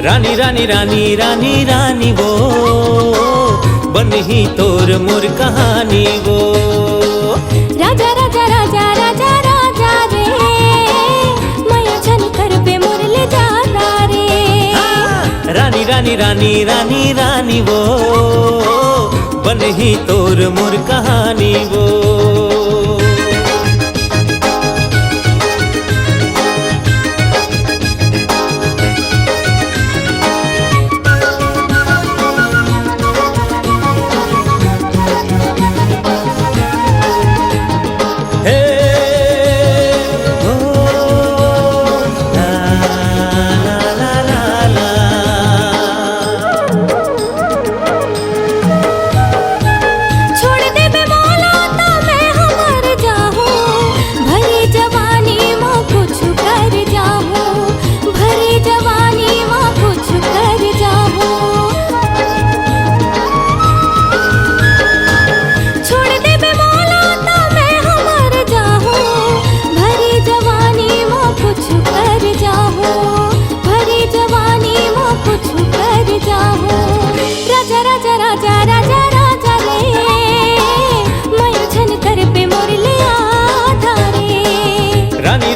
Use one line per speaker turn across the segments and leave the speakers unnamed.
रानी रानी रानी रानी रानी वो बनही तोर मोर कहानी वो।
राजा राजा राजा राजा राजा रे माया छन कर पे मोर ले जाता रे।
रानी रानी रानी रानी रानी वो बनही तोर मोर कहानी वो।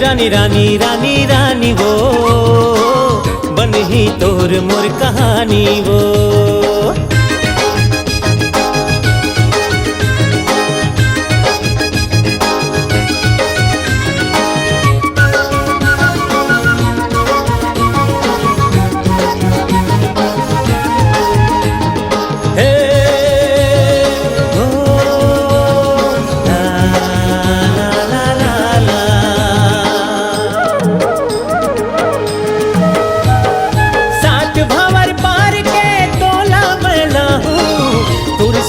रानी रानी रानी रानी वो बनही तोर मोर कहानी वो।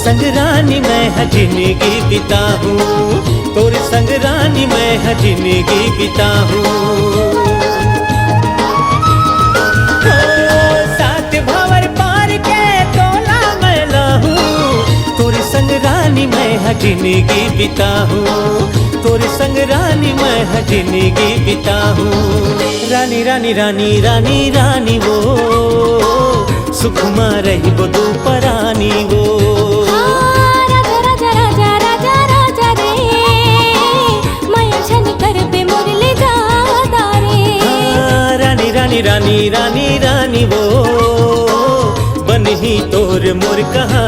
संग रानी मैं जिंदगी बिता हूँ, तोर संग रानी मैं जिंदगी बिता हूँ। सात भंवर पार के तोला मैला हूँ, तोर संग रानी मैं जिंदगी बिता हूँ, तोर संग रानी मैं जिंदगी बिता हूँ। रानी रानी रानी रानी रानी वो सुखमा रही वो दोपरानी वो। रानी रानी रानी वो बनही तोर मोर कहानी।